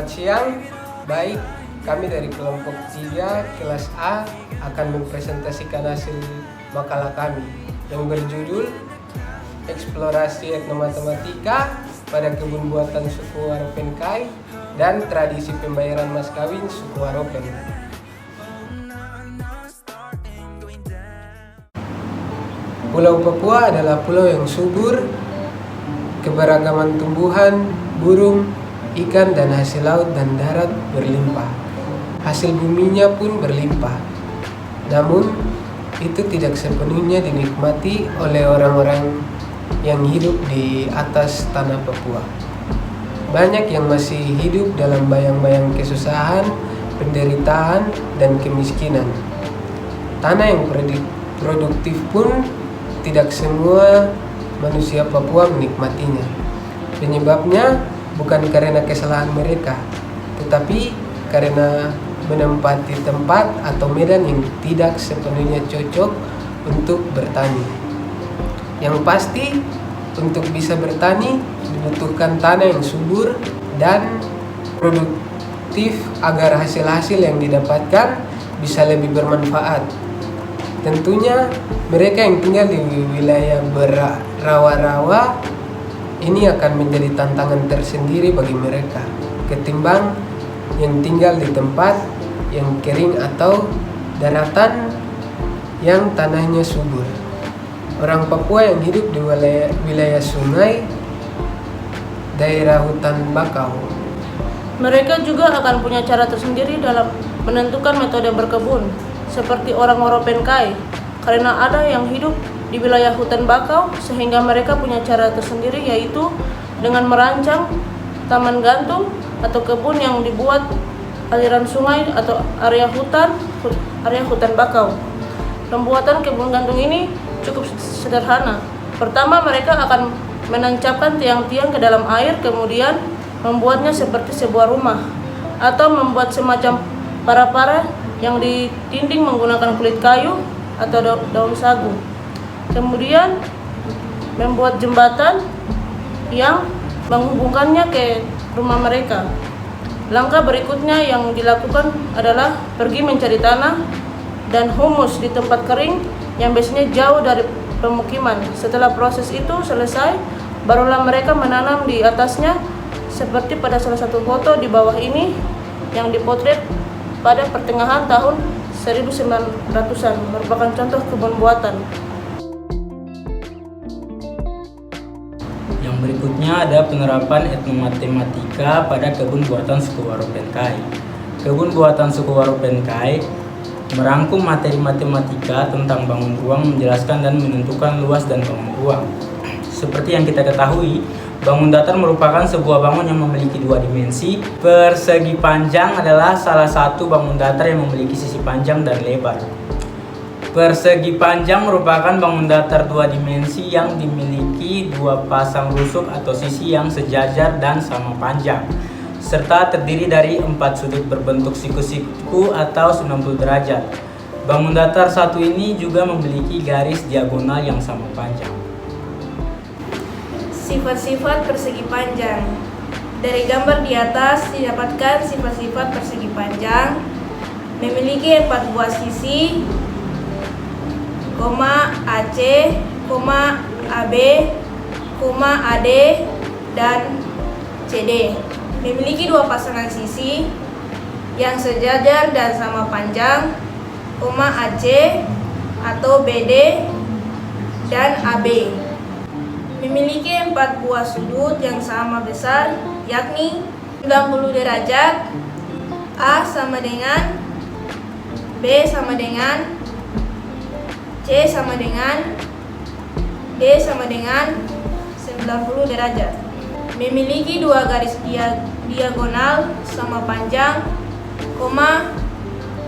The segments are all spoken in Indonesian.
Selamat siang. Baik, kami dari kelompok 3 kelas A akan mempresentasikan hasil makalah kami yang berjudul Eksplorasi Etnomatematika pada Kebun Buatan Suku Waropenkai dan Tradisi Pembayaran Mas Kawin Suku Waropen. Pulau Papua adalah pulau yang subur, keberagaman tumbuhan, burung, ikan dan hasil laut dan darat berlimpah. Hasil buminya pun berlimpah. Namun, itu tidak sepenuhnya dinikmati oleh orang-orang yang hidup di atas tanah Papua. Banyak yang masih hidup dalam bayang-bayang kesusahan, penderitaan, dan kemiskinan. Tanah yang produktif pun tidak semua manusia Papua menikmatinya. Penyebabnya bukan karena kesalahan mereka, tetapi karena menempati tempat atau medan yang tidak sepenuhnya cocok untuk bertani. Yang pasti, untuk bisa bertani dibutuhkan tanah yang subur dan produktif agar hasil-hasil yang didapatkan bisa lebih bermanfaat. Tentunya mereka yang tinggal di wilayah berawa-rawa ini akan menjadi tantangan tersendiri bagi mereka ketimbang yang tinggal di tempat yang kering atau daratan yang tanahnya subur. Orang Papua yang hidup di wilayah sungai, daerah hutan bakau. Mereka juga akan punya cara tersendiri dalam menentukan metode berkebun, seperti orang Waropenkai, karena ada yang hidup di wilayah hutan bakau sehingga mereka punya cara tersendiri, yaitu dengan merancang taman gantung atau kebun yang dibuat aliran sungai atau area hutan bakau. Pembuatan kebun gantung ini cukup sederhana. Pertama, mereka akan menancapkan tiang-tiang ke dalam air, kemudian membuatnya seperti sebuah rumah atau membuat semacam para-para yang ditinding menggunakan kulit kayu atau daun sagu. Kemudian membuat jembatan yang menghubungkannya ke rumah mereka. Langkah berikutnya yang dilakukan adalah pergi mencari tanah dan humus di tempat kering yang biasanya jauh dari pemukiman. Setelah proses itu selesai, barulah mereka menanam di atasnya, seperti pada salah satu foto di bawah ini yang dipotret pada pertengahan tahun 1900-an, merupakan contoh kebun buatan. Yang berikutnya ada penerapan etnomatematika pada kebun buatan suku Waropenkai. Kebun buatan suku Waropenkai merangkum materi matematika tentang bangun ruang, menjelaskan dan menentukan luas dan bangun ruang. Seperti yang kita ketahui, bangun datar merupakan sebuah bangun yang memiliki dua dimensi. Persegi panjang adalah salah satu bangun datar yang memiliki sisi panjang dan lebar. Persegi panjang merupakan bangun datar dua dimensi yang dimiliki dua pasang rusuk atau sisi yang sejajar dan sama panjang, serta terdiri dari 4 sudut berbentuk siku-siku atau 90 derajat. Bangun datar satu ini juga memiliki garis diagonal yang sama panjang. Sifat-sifat persegi panjang. Dari gambar di atas didapatkan sifat-sifat persegi panjang memiliki 4 buah sisi, AC, AB, AD, dan CD. Memiliki 2 pasangan sisi yang sejajar dan sama panjang, AC atau BD dan AB. Memiliki 4 buah sudut yang sama besar, yakni 90 derajat, A sama dengan, B sama dengan, C sama dengan, D sama dengan 90 derajat. Memiliki 2 garis diagonal sama panjang,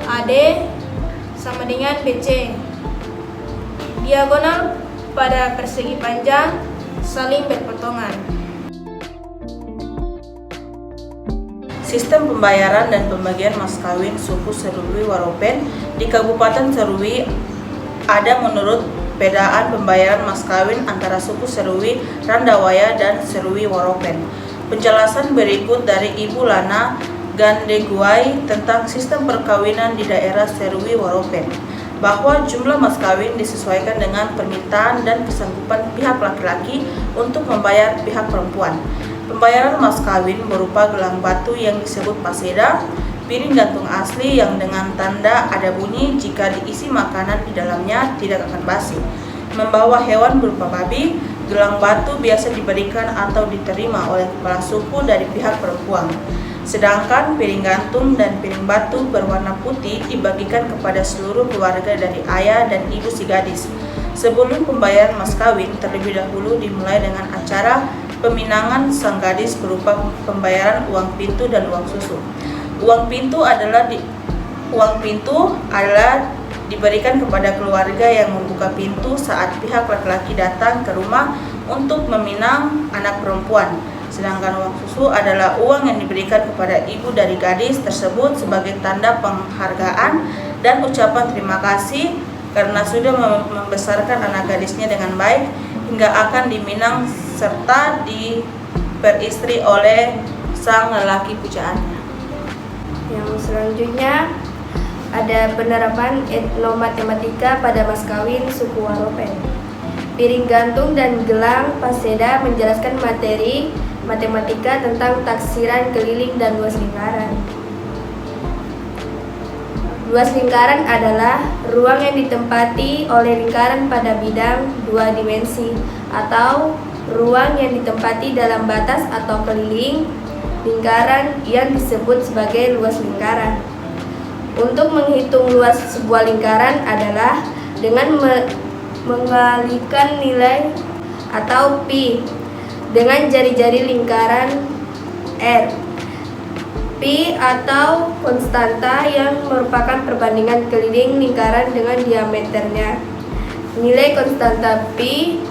AD sama dengan BC. Diagonal pada persegi panjang saling berpotongan. Sistem pembayaran dan pembagian mas kawin suku Seruwi Waropen di Kabupaten Seruwi ada menurut pedaan pembayaran mas kawin antara suku Seruwi Randawaya dan Seruwi Waropen. Penjelasan berikut dari Ibu Lana Gandeguai tentang sistem perkawinan di daerah Serui Waropen, bahwa jumlah mas kawin disesuaikan dengan permintaan dan kesanggupan pihak laki-laki untuk membayar pihak perempuan. Pembayaran mas kawin berupa gelang batu yang disebut paseda, piring gantung asli yang dengan tanda ada bunyi jika diisi makanan di dalamnya tidak akan basi, membawa hewan berupa babi. Gelang batu biasa diberikan atau diterima oleh kepala suku dari pihak perempuan. Sedangkan piring gantung dan piring batu berwarna putih dibagikan kepada seluruh keluarga dari ayah dan ibu si gadis. Sebelum pembayaran mas kawin, terlebih dahulu dimulai dengan acara peminangan sang gadis berupa pembayaran uang pintu dan uang susu. Uang pintu adalah diberikan kepada keluarga yang membuka pintu saat pihak laki-laki datang ke rumah untuk meminang anak perempuan. Sedangkan uang susu adalah uang yang diberikan kepada ibu dari gadis tersebut sebagai tanda penghargaan dan ucapan terima kasih karena sudah membesarkan anak gadisnya dengan baik hingga akan diminang serta diperistri oleh sang lelaki pujaannya. Yang selanjutnya ada penerapan etnomatematika pada mas kawin suku Waropen. Piring gantung dan gelang paseda menjelaskan materi matematika tentang taksiran keliling dan luas lingkaran. Luas lingkaran adalah ruang yang ditempati oleh lingkaran pada bidang dua dimensi atau ruang yang ditempati dalam batas atau keliling lingkaran yang disebut sebagai luas lingkaran. Untuk menghitung luas sebuah lingkaran adalah dengan mengalikan nilai atau pi dengan jari-jari lingkaran R. Pi atau konstanta yang merupakan perbandingan keliling lingkaran dengan diameternya. Nilai konstanta pi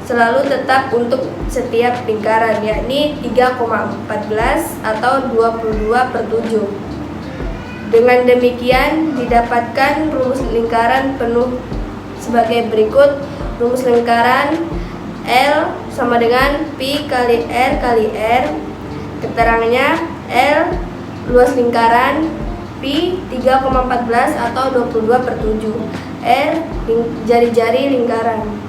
selalu tetap untuk setiap lingkaran, yakni 3,14 atau 22/7. Dengan demikian didapatkan rumus lingkaran penuh sebagai berikut. Rumus lingkaran L sama dengan pi kali R kali R. Keterangannya L luas lingkaran, pi 3,14 atau 22/7, R jari-jari lingkaran.